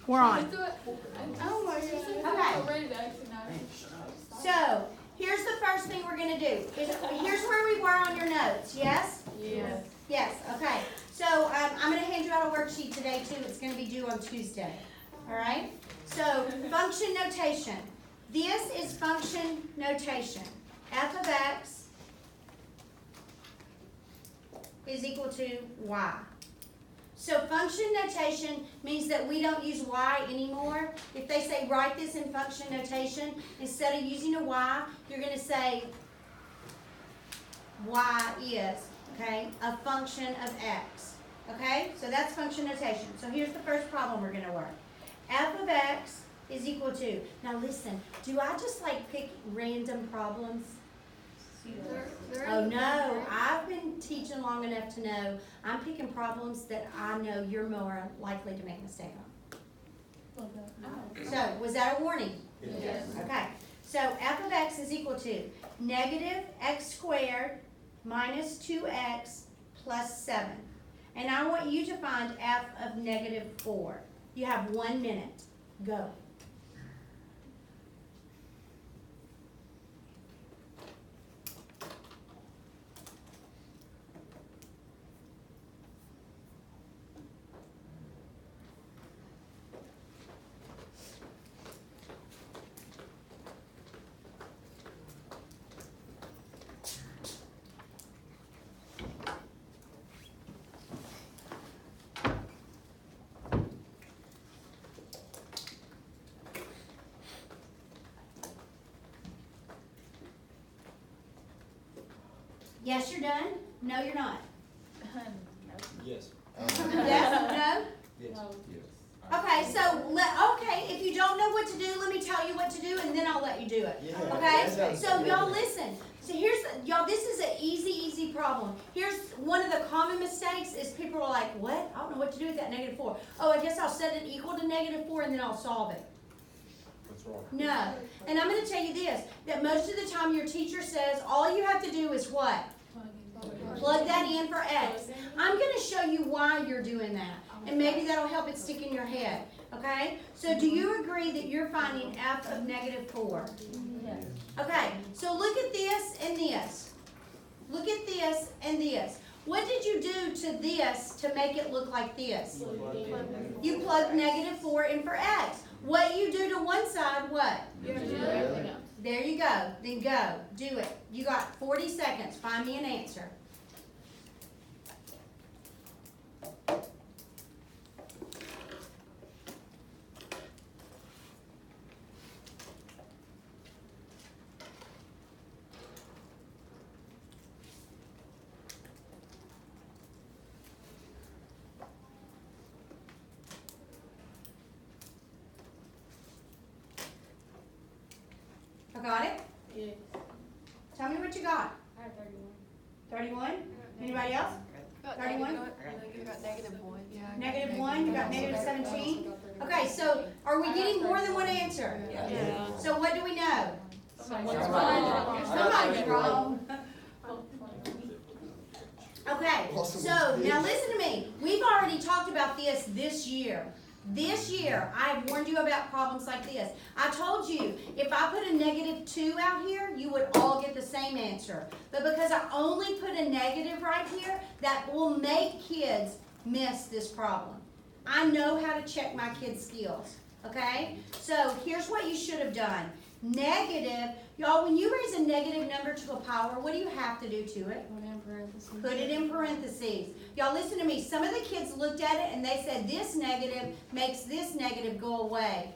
We're on. Oh my God. Okay. So, here's the first thing we're going to do. Here's where we were on your notes, yes? Yes. Yes, okay. So, I'm going to hand you out a worksheet today, too. It's going to be due on Tuesday. All right? So, function notation. This is function notation. F of x is equal to y. So function notation means that we don't use y anymore. If they say write this in function notation, instead of using a y, you're going to say y is, okay, a function of x. Okay, so that's function notation. So here's the first problem we're going to work. F of x is equal to, now listen, do I just like pick random problems? Oh no, I've been teaching long enough to know I'm picking problems that I know you're more likely to make a mistake on. So, was that a warning? Yes. Okay, so f of x is equal to negative x squared minus 2x plus 7. And I want you to find f of negative 4. You have 1 minute. Go. Yes, you're done? No, you're not. Yes. Yes? No? Yes. Okay, so, if you don't know what to do, let me tell you what to do, and then I'll let you do it. Yeah. Okay? So, y'all listen. So, y'all, this is an easy problem. Here's one of the common mistakes is people are like, what? I don't know what to do with that negative 4. Oh, I guess I'll set it equal to negative 4, and then I'll solve it. What's wrong? No. And I'm going to tell you this, that most of the time your teacher says all you have to do is what? Plug that in for x. I'm going to show you why you're doing that. And maybe that'll help it stick in your head. Okay? So do you agree that you're finding f of negative 4? Yes. Okay. So look at this and this. Look at this and this. What did you do to this to make it look like this? You plugged negative 4 in for x. What you do to one side, what? There you go. Then go. Do it. You got 40 seconds. Find me an answer. I got it? Yes. Tell me what you got. I have 31. 31? Anybody else? 31? You got negative 1. Yeah. Negative 1? You got negative 17? Okay, so are we getting more than one answer? Yeah. So what do we know? Someone's Somebody's wrong. Okay, so now listen to me. We've already talked about this year. This year, I have warned you about problems like this. I told you, if I put a negative 2 out here, you would all get the same answer. But because I only put a negative right here, that will make kids miss this problem. I know how to check my kids' skills, okay? So here's what you should have done. Negative, y'all, when you raise a negative number to a power, what do you have to do to it? Put it in parentheses. Y'all listen to me. Some of the kids looked at it and they said this negative makes this negative go away.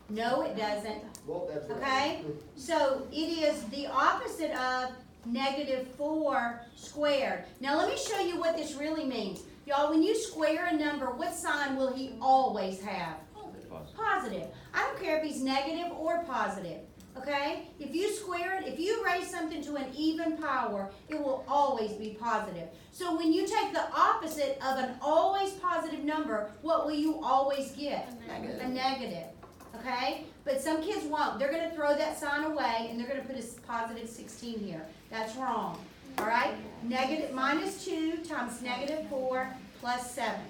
No, it doesn't. Well, that's right. Okay? So it is the opposite of negative 4 squared. Now let me show you what this really means. Y'all, when you square a number, what sign will he always have? Positive. I don't care if he's negative or positive. Okay? If you square it, if you raise something to an even power, it will always be positive. So when you take the opposite of an always positive number, what will you always get? A negative. Okay? But some kids won't. They're going to throw that sign away and they're going to put a positive 16 here. That's wrong. All right? Negative minus 2 times negative 4 plus 7.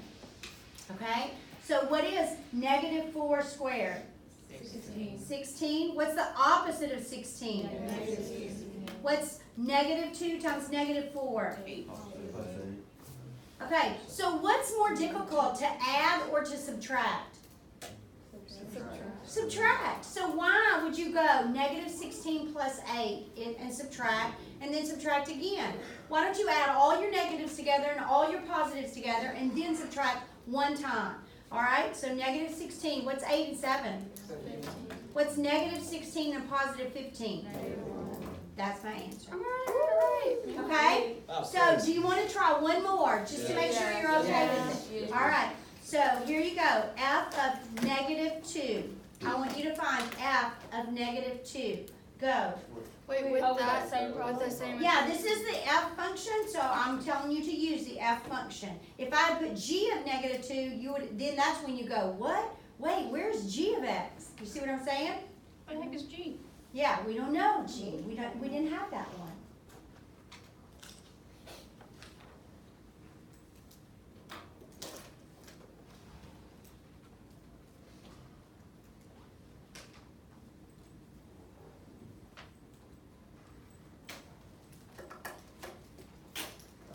Okay? So what is negative 4 squared? 16. What's the opposite of 16? What's negative 2 times negative 4? Okay, so what's more difficult, to add or to subtract? Subtract. So why would you go negative 16 plus 8 and subtract, and then subtract again? Why don't you add all your negatives together and all your positives together and then subtract one time? All right, so negative 16. What's 8 and 7? What's negative 16 and positive 15? That's my answer. Okay? So do you want to try one more just to make sure you're okay with it? All right. So here you go. F of negative 2. I want you to find F of negative 2. Go. Wait, with that same Yeah, this is the F function, so I'm telling you to use the F function. If I had put G of negative 2, you would, then that's when you go, what? Wait, where's G of X? You see what I'm saying? What the heck is G? Yeah, we don't know G. We didn't have that one.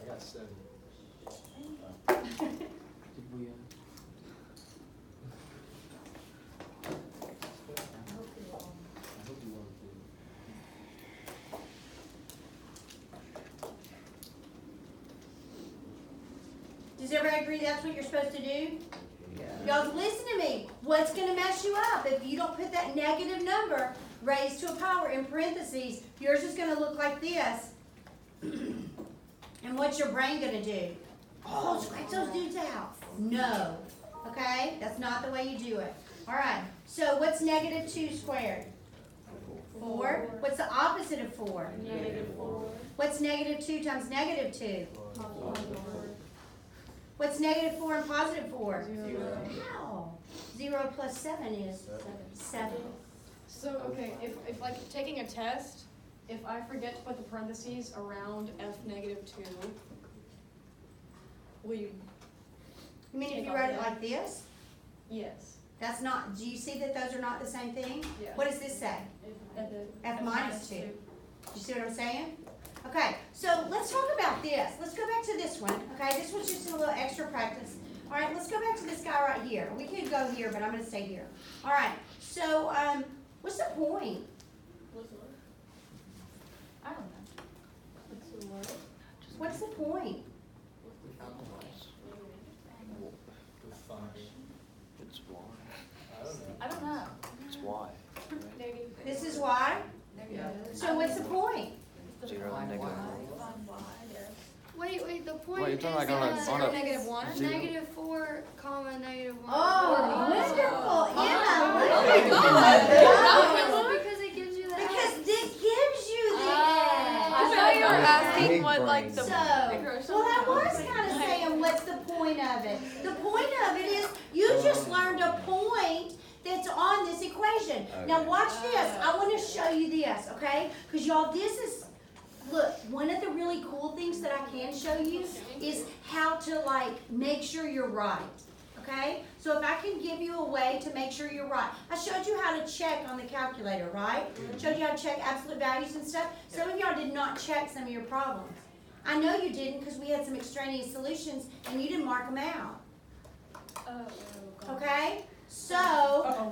I got 7. Does everybody agree that's what you're supposed to do? Y'all listen to me. What's going to mess you up if you don't put that negative number raised to a power in parentheses? Yours is going to look like this. And what's your brain going to do? Oh, scratch those dudes out. No. Okay? That's not the way you do it. All right. So what's negative 2 squared? 4. What's the opposite of 4? Negative 4. What's negative 2 times negative 2? What's negative 4 and positive 4? 0. How? 0 plus 7 is 7. So, okay, if like taking a test, if I forget to put the parentheses around F negative 2, will you? You mean if you wrote it like this? Yes. That's not, do you see that those are not the same thing? Yeah. What does this say? F minus 2. Do you see what I'm saying? Okay, so let's talk about this. Let's go back to this one. Okay, this was just a little extra practice. All right, let's go back to this guy right here. We could go here, but I'm going to stay here. All right, so what's the point? I don't know. What's the point? With 5. It's y. I don't know. I don't know. It's y. This is why? So what's the point? 0 and negative 1. Wait, the point Wait, you're is talking like on a negative 1? zero. Negative 4, comma, negative 1. Oh, wonderful, Emma. Oh Look my at God. that. Because it gives you the Because this gives you the I edge. thought you were asking Big what, like, brain. the... So, well, I was kind of saying, what's the point of it? The point of it is, you just learned a point that's on this equation. Now, watch this. I want to show you this, okay? Because, y'all, this is, look, one of the really cool things that I can show you is how to, like, make sure you're right, okay? So, if I can give you a way to make sure you're right. I showed you how to check on the calculator, right? Showed you how to check absolute values and stuff. Some of y'all did not check some of your problems. I know you didn't because we had some extraneous solutions and you didn't mark them out. Okay? So,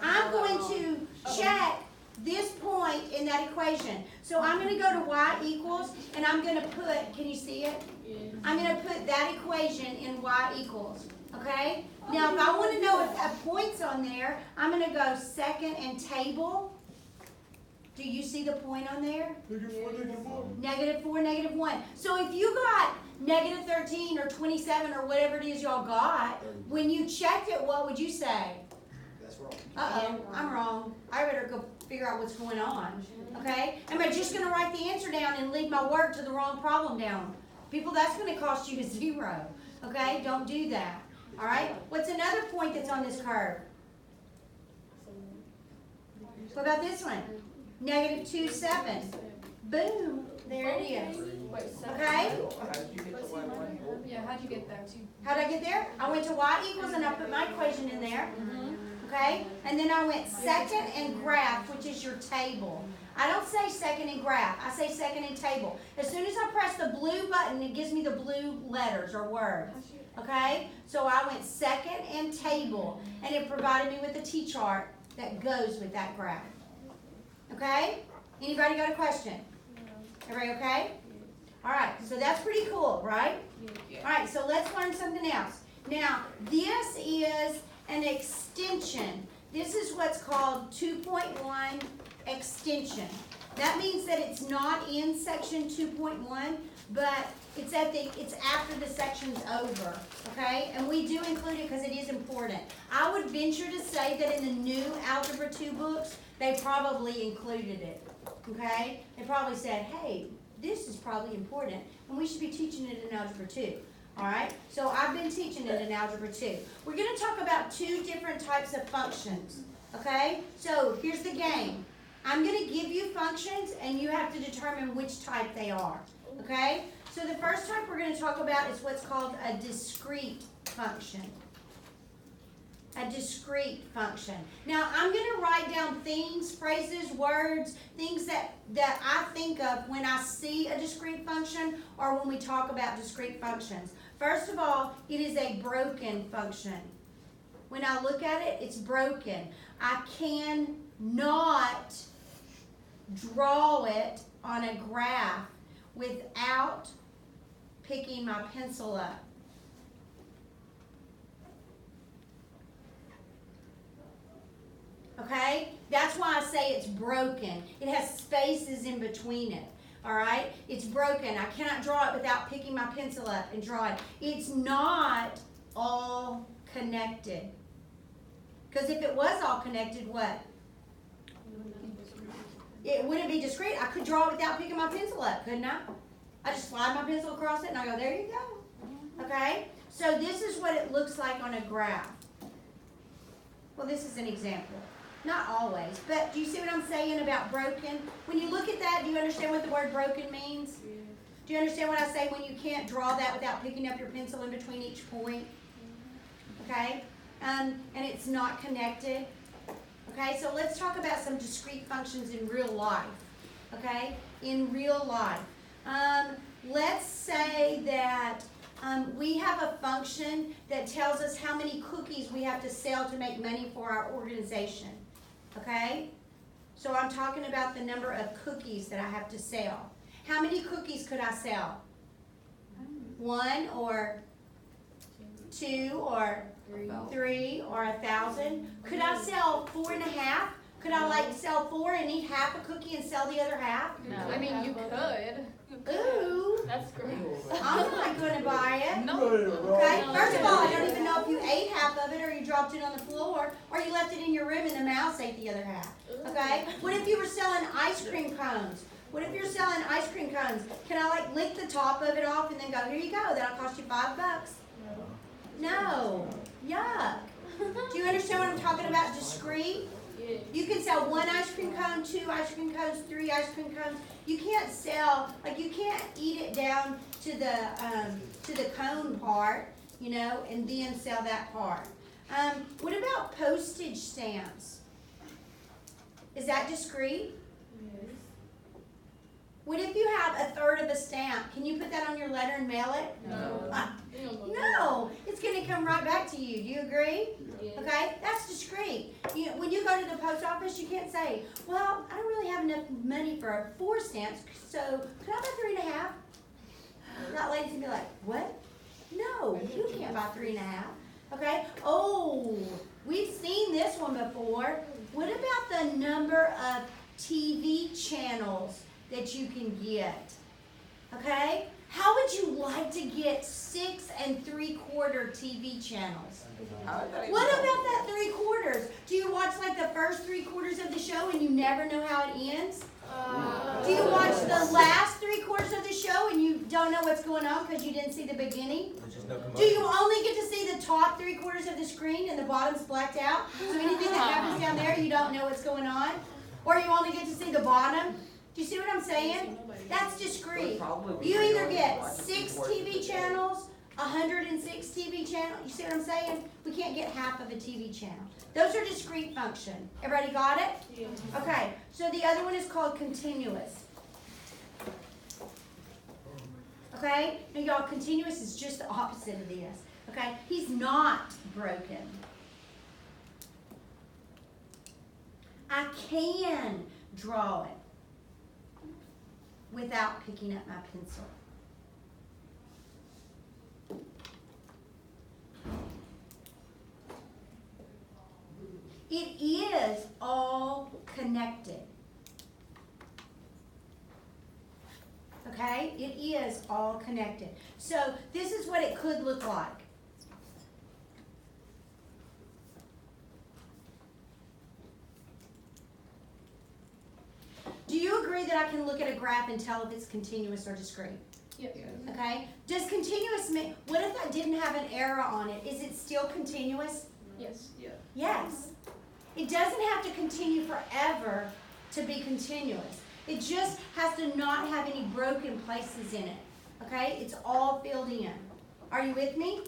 I'm going to check this point in that equation. So, I'm going to go to y equals and I'm going to put, can you see it? I'm going to put that equation in y equals. Okay? Now, if I want to know if a point's on there, I'm going to go second and table. Do you see the point on there? Negative 4, negative 1. So if you got negative 13 or 27 or whatever it is y'all got, when you checked it, what would you say? That's wrong. Uh-oh, I'm wrong. I better go figure out what's going on. Okay? Am I just going to write the answer down and leave my work to the wrong problem down? People, that's going to cost you a 0. Okay? Don't do that. All right? What's another point that's on this curve? What about this one? Negative 2, 7. Boom. There it is. Wait, seven. Okay? Yeah, how'd you get there? How'd I get there? I went to y equals and I put my equation in there. Okay? And then I went second and graph, which is your table. I don't say second and graph. I say second and table. As soon as I press the blue button, it gives me the blue letters or words. Okay? So I went second and table, and it provided me with a T-chart that goes with that graph. Okay? Anybody got a question? Everybody okay? All right, so that's pretty cool, right? All right, so let's learn something else. Now, this is an extension. This is what's called 2.1 extension. That means that it's not in section 2.1, but it's after the section's over, okay? And we do include it because it is important. I would venture to say that in the new Algebra 2 books, they probably included it, okay? They probably said, hey, this is probably important, and we should be teaching it in Algebra 2. All right, so I've been teaching it in Algebra 2. We're going to talk about two different types of functions, okay? So here's the game. I'm going to give you functions, and you have to determine which type they are, okay? So the first type we're going to talk about is what's called a discrete function. A discrete function. Now, I'm going to write down things, phrases, words, things that I think of when I see a discrete function or when we talk about discrete functions. First of all, it is a broken function. When I look at it, it's broken. I cannot draw it on a graph without picking my pencil up. Okay? That's why I say it's broken. It has spaces in between it. All right? It's broken. I cannot draw it without picking my pencil up and draw it. It's not all connected. Because if it was all connected, what? It wouldn't be discrete. I could draw it without picking my pencil up, couldn't I? I just slide my pencil across it and I go, there you go. Okay? So this is what it looks like on a graph. Well, this is an example. Not always, but do you see what I'm saying about broken? When you look at that, do you understand what the word broken means? Do you understand what I say when you can't draw that without picking up your pencil in between each point? Okay? And it's not connected. Okay, so let's talk about some discrete functions in real life. Okay? In real life. Let's say that we have a function that tells us how many cookies we have to sell to make money for our organization. Okay? So I'm talking about the number of cookies that I have to sell. How many cookies could I sell? 1 or 2 or 3 or 1,000? Could I sell 4.5? Could I sell 4 and eat half a cookie and sell the other half? No. I mean, you could. Ooh. That's great. I'm not going to buy it. No. Okay? First of all, I don't even know if you ate half of it or you dropped it on the floor or you left it in your room and the mouse ate the other half. Okay? What if you were selling ice cream cones? What if you're selling ice cream cones? Can I lick the top of it off and then go, here you go, that'll cost you $5? No. Yuck. Do you understand what I'm talking about? Discrete? You can sell 1 ice cream cone, 2 ice cream cones, 3 ice cream cones. You can't sell, you can't eat it down to the cone part, and then sell that part. What about postage stamps? Is that discrete? Yes. What if you have 1/3 of a stamp? Can you put that on your letter and mail it? No. No, it's going to come right back to you. Do you agree? Yeah. Okay, that's discrete. When you go to the post office, you can't say, well, I don't really have enough money for 4 stamps, so could I buy 3.5? That lady's going to be like, what? No, you can't buy 3.5. Okay? Oh, we've seen this one before. What about the number of TV channels that you can get? Okay? How would you like to get 6 3/4 TV channels? What about that 3/4? Do you watch the first 3/4 of the show and you never know how it ends? Do you watch the last 3/4 of the show and you don't know what's going on because you didn't see the beginning? Do you only get to see the top 3/4 of the screen and the bottom's blacked out? So anything that happens down there, you don't know what's going on? Or you only get to see the bottom? Do you see what I'm saying? That's discrete. Probably You we either already get watched it 6 before TV today. channels, 106 TV channels. You see what I'm saying? We can't get half of a TV channel. Those are discrete function. Everybody got it? Yeah. Okay, so the other one is called continuous. Okay? Now y'all, continuous is just the opposite of this. Okay? He's not broken. I can draw it without picking up my pencil. It is all connected. Okay? It is all connected. So this is what it could look like. Do you agree that I can look at a graph and tell if it's continuous or discrete? Yep. Okay? Does continuous mean, what if I didn't have an arrow on it? Is it still continuous? Yes. Yeah. Yes. It doesn't have to continue forever to be continuous. It just has to not have any broken places in it. Okay? It's all filled in. Are you with me?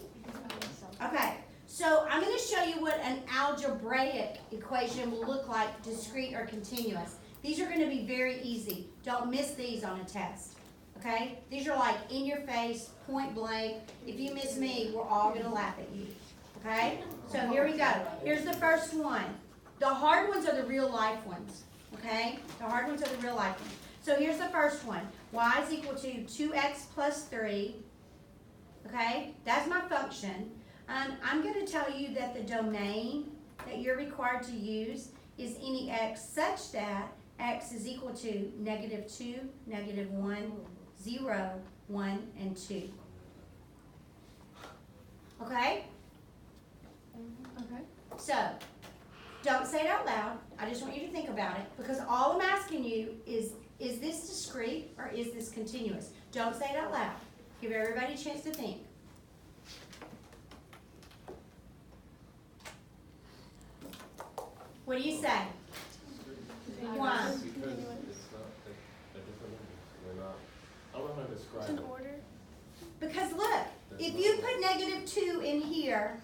Okay. So I'm going to show you what an algebraic equation will look like, discrete or continuous. These are going to be very easy. Don't miss these on a test. Okay? These are like in your face, point blank. If you miss me, we're all going to laugh at you. Okay? So here we go. Here's the first one. The hard ones are the real life ones. Okay? The hard ones are the real life ones. So here's the first one. Y is equal to 2x plus 3. Okay? That's my function. I'm going to tell you that the domain that you're required to use is any x such that x is equal to -2, -1, 0, 1, and 2. Okay? Okay. So, don't say it out loud. I just want you to think about it because all I'm asking you is this discrete or is this continuous? Don't say it out loud. Give everybody a chance to think. What do you say? Why? Because it's not a different number. They're not, I don't know how to describe It's in it. order. Because look, if you put -2 in here,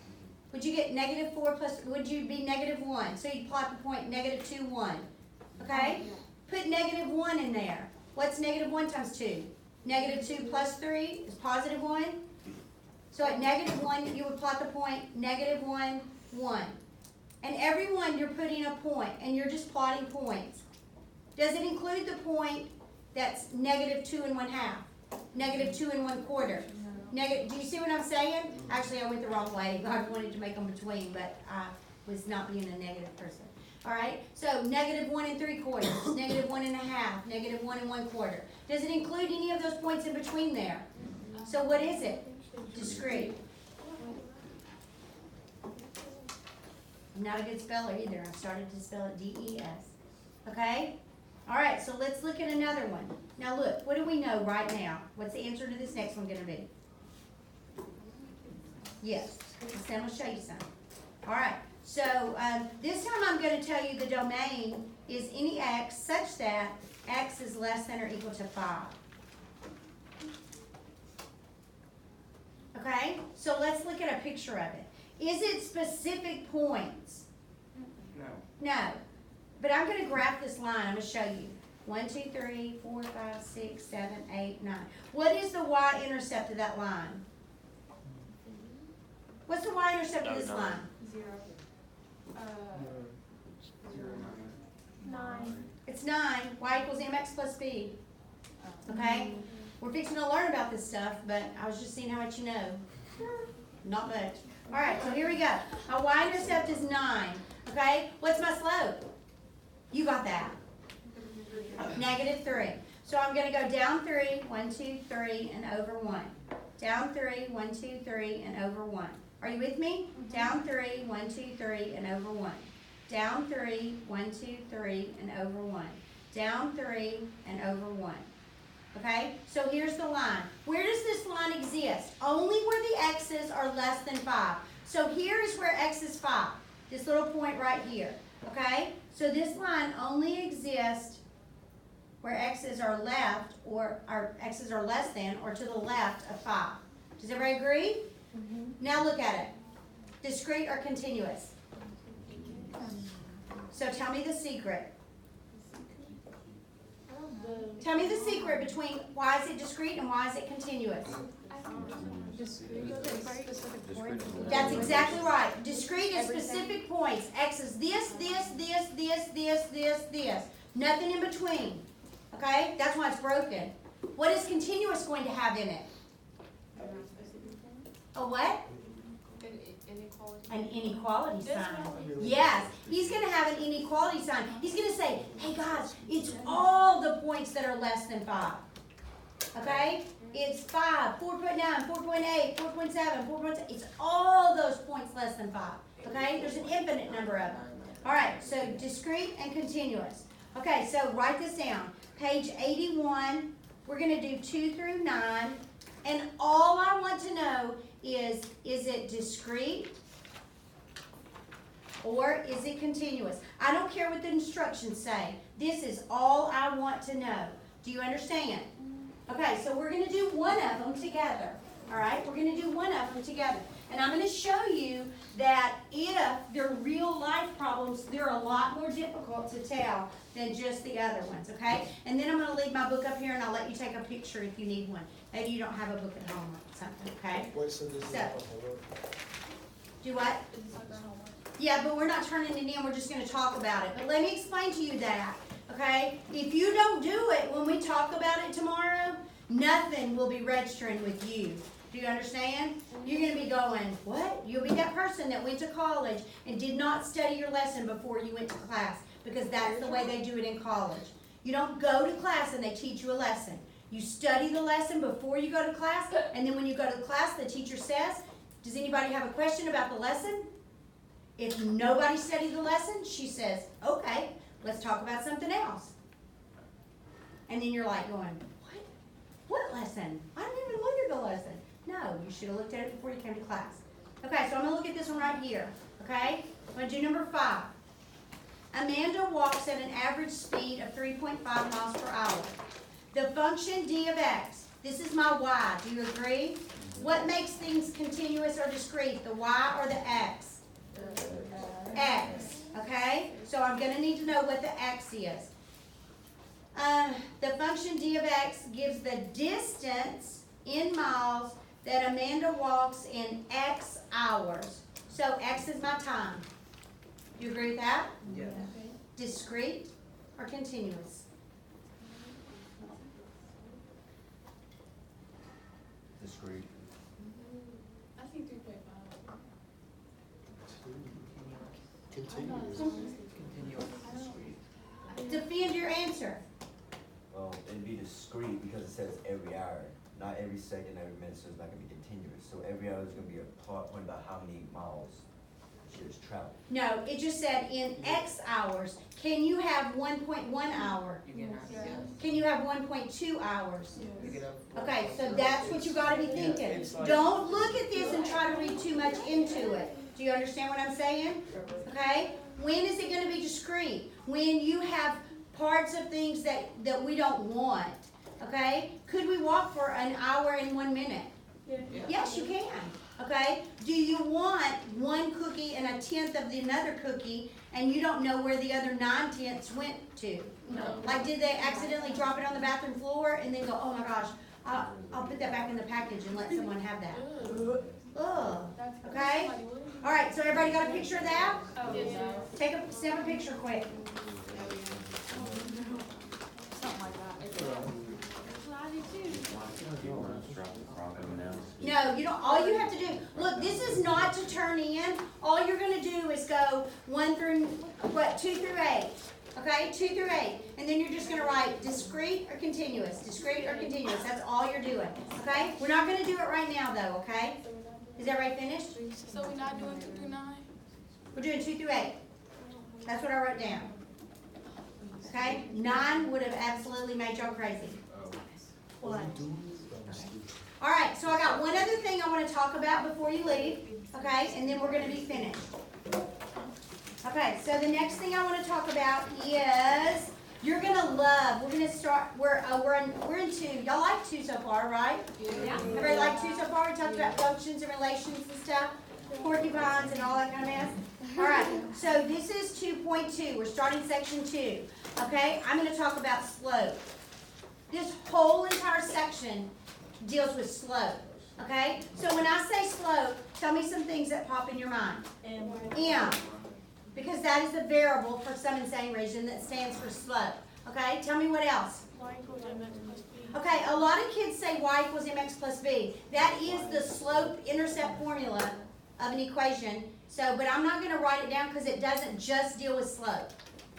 would you get -4 plus, would you be -1? So you'd plot the point -2, 1. Okay? Put -1 in there. What's -1 times 2? -2 plus 3 is +1. So at -1, you would plot the point -1, 1. And every one you're putting a point, and you're just plotting points. Does it include the point that's -2 1/2? -2 1/4? Do you see what I'm saying? Actually, I went the wrong way. I wanted to make them between, but I was not being a negative person. All right? So -1 3/4, -1 1/2, -1 1/4. Does it include any of those points in between there? So what is it? Discrete. I'm not a good speller either. I started to spell it D-E-S. Okay? All right, so let's look at another one. Now look, what do we know right now? What's the answer to this next one going to be? Yes. Sam will show you some. All right, so this time I'm going to tell you the domain is any x such that x is less than or equal to 5. Okay? So let's look at a picture of it. Is it specific points? No. No. But I'm going to graph this line. I'm going to show you. 1, 2, 3, 4, 5, 6, 7, 8, 9. What is the y-intercept of that line? What's the y-intercept of this No. line? 0. 9. It's 9. Y equals mx plus b. Okay? We're fixing to learn about this stuff, but I was just seeing how much you know. Not much. All right, so here we go. My y-intercept is 9. Okay? What's my slope? You got that. -3. So I'm going to go down 3, 1, 2, 3, and over 1. Down 3, 1, 2, 3, and over 1. Are you with me? Down 3, 1, 2, 3, and over 1. Down 3, 1, 2, 3, and over 1. Down 3, and over 1. Okay? So here's the line. Where does this line exist? Only where the x's are less than 5. So here is where x is 5. This little point right here. Okay? So this line only exists where x's are left or x's are less than or to the left of 5. Does everybody agree? Now look at it. Discrete or continuous? So tell me the secret. Tell me the secret between why is it discrete and why is it continuous? Specific point. That's exactly right. Discrete is specific points. X is this, this. Nothing in between. Okay? That's why it's broken. What is continuous going to have in it? A what? Inequality. An inequality sign. Yes. He's going to have an inequality sign. He's going to say, hey guys, it's all the points that are less than 5. Okay? It's 5, 4.9, 4.8, 4.7, 4.7. It's all those points less than 5. Okay? There's an infinite number of them. All right, so discrete and continuous. Okay, so write this down. Page 81, we're going to do 2 through 9. And all I want to know is it discrete or is it continuous? I don't care what the instructions say. This is all I want to know. Do you understand? Okay, so we're going to do one of them together. All right, we're going to do one of them together. And I'm going to show you that if they're real life problems, they're a lot more difficult to tell than just the other ones, okay? And then I'm going to leave my book up here and I'll let you take a picture if you need one. Maybe you don't have a book at home or something, okay? Wait, so this is So- not a homework? Do what? Yeah, but we're not turning it in, we're just going to talk about it. But let me explain to you that, okay? If you don't do it when we talk about it tomorrow, nothing will be registering with you. Do you understand? You're going to be going, what? You'll be that person that went to college and did not study your lesson before you went to class, because that's the way they do it in college. You don't go to class and they teach you a lesson. You study the lesson before you go to class, and then when you go to class, the teacher says, does anybody have a question about the lesson? If nobody studied the lesson, she says, okay, let's talk about something else. And then you're like going, what? What lesson? I didn't even look at the lesson. No, you should have looked at it before you came to class. Okay, so I'm going to look at this one right here. Okay? I'm going to do number 5. Amanda walks at an average speed of 3.5 miles per hour. The function d of x, this is my y. Do you agree? What makes things continuous or discrete, the y or the x? X. Okay? So I'm going to need to know what the x is. The function d of x gives the distance in miles that Amanda walks in x hours. So x is my time. Do you agree with that? Yes. Discrete or continuous? Discrete. I think 3.5. Continuous. Defend your answer. Well, it'd be discrete because it says every hour, not every second, every minute, so it's not gonna be continuous. So every hour is gonna be a point about how many miles she has traveled. No, it just said in x hours. Can you have 1.1 hour? Can you have 1.2 hours? Okay, so that's what you gotta be thinking. Don't look at this and try to read too much into it. Do you understand what I'm saying? Okay? When is it gonna be discrete? When you have parts of things that we don't want. Okay? Could we walk for an hour and 1 minute? Yes, you can. Okay? Do you want one cookie and a tenth of another cookie and you don't know where the other 9/10 went to? No. Like, did they accidentally drop it on the bathroom floor and then go, oh my gosh, I'll put that back in the package and let someone have that? Ugh. Okay? All right, so everybody got a picture of that? Snap a picture quick. Something like that. No, you don't. All you have to do, look, this is not to turn in. All you're going to do is go 2 through 8. Okay, 2 through 8. And then you're just going to write discrete or continuous. Discrete or continuous. That's all you're doing. Okay? We're not going to do it right now, though, okay? Is everybody finished? So we're not doing 2 through 9? We're doing 2 through 8. That's what I wrote down. Okay? 9 would have absolutely made y'all crazy. What? All right, so I got one other thing I want to talk about before you leave, okay, and then we're going to be finished. Okay, so the next thing I want to talk about is You're gonna love, we're gonna start, we're in 2. Y'all like 2 so far, right? Yeah. Everybody like 2 so far? We talked about functions and relations and stuff, porcupines and all that kind of mess. All right, so this is 2.2. We're starting section 2. Okay, I'm gonna talk about slope. This whole entire section deals with slope. Okay, so when I say slope, tell me some things that pop in your mind. M. Because that is a variable for some insane reason that stands for slope. Okay, tell me what else. Y equals mx plus b. Okay, a lot of kids say y equals mx plus b. That is the slope-intercept formula of an equation. So, but I'm not going to write it down because it doesn't just deal with slope.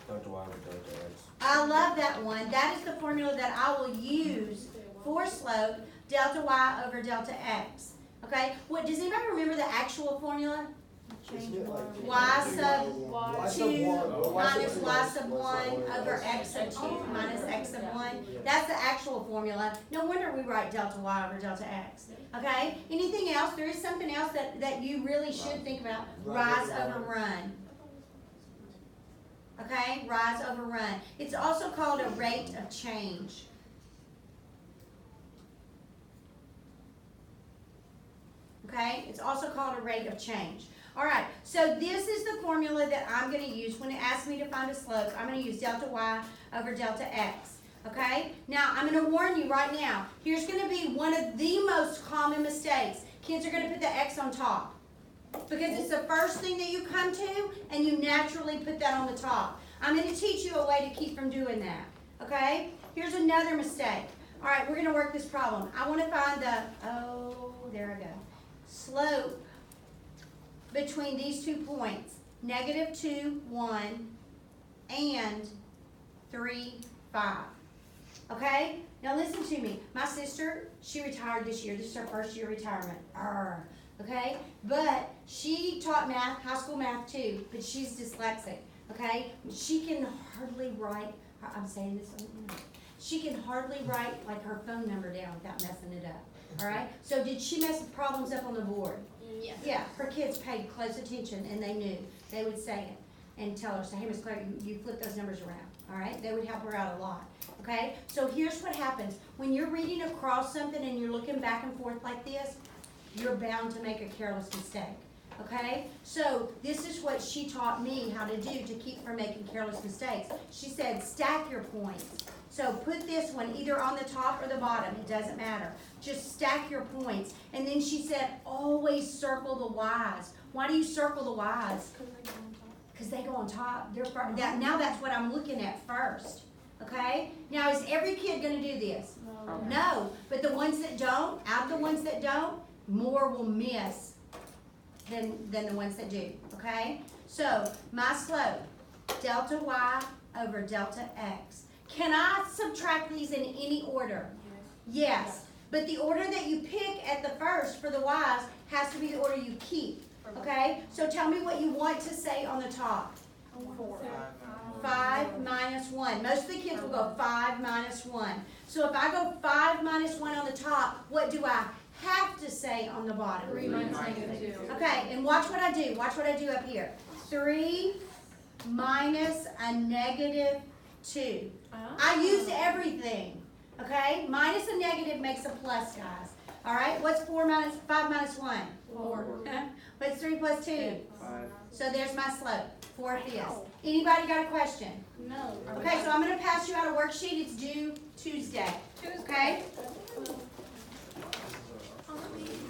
Delta y over delta x. I love that one. That is the formula that I will use for slope, delta y over delta x. Okay, what does anybody remember the actual formula? Isn't it like Y sub Y 2 1 minus y sub 1 over x sub 2 minus x sub 1. That's the actual formula. No wonder we write delta y over delta x. Okay? Anything else? There is something else that you really should think about. Rise over run. Okay? Rise over run. It's also called a rate of change. Okay? It's also called a rate of change. All right, so this is the formula that I'm going to use when it asks me to find a slope. I'm going to use delta y over delta x, okay? Now, I'm going to warn you right now, here's going to be one of the most common mistakes. Kids are going to put the x on top because it's the first thing that you come to, and you naturally put that on the top. I'm going to teach you a way to keep from doing that, okay? Here's another mistake. All right, we're going to work this problem. I want to find the, there I go, slope between these 2 points, -2, 1, and 3, 5. Okay? Now listen to me. My sister, she retired this year. This is her first year retirement. Okay? But she taught math, high school math too, but she's dyslexic. Okay? She can hardly write, I'm saying this, she can hardly write like her phone number down without messing it up. All right? So did she mess the problems up on the board? Yes. Yeah, her kids paid close attention and they knew. They would say it and tell her, say, hey, Miss Claire, you flip those numbers around, all right? They would help her out a lot, okay? So here's what happens. When you're reading across something and you're looking back and forth like this, you're bound to make a careless mistake, okay? So this is what she taught me how to do to keep from making careless mistakes. She said, stack your points. So put this one either on the top or the bottom. It doesn't matter. Just stack your points. And then she said, always circle the Y's. Why do you circle the Y's? Because they go on top. Now that's what I'm looking at first. Okay? Now is every kid going to do this? No. But the ones that don't, out of the ones that don't, more will miss than the ones that do. Okay? So my slope, delta y over delta x. Can I subtract these in any order? Yes. But the order that you pick at the first for the y's has to be the order you keep. Okay? So tell me what you want to say on the top. 4. 5 minus 1. Most of the kids will go 5 minus 1. So if I go 5 minus 1 on the top, what do I have to say on the bottom? 3 minus -2. Okay, and watch what I do. Watch what I do up here. 3 minus a -2. I use everything. Okay? Minus a negative makes a plus, guys. All right? What's 5 minus 1? 4. What's 3 plus 2? 5. So there's my slope. 4 fifths. Anybody got a question? No. Okay, so I'm going to pass you out a worksheet. It's due Tuesday. Okay?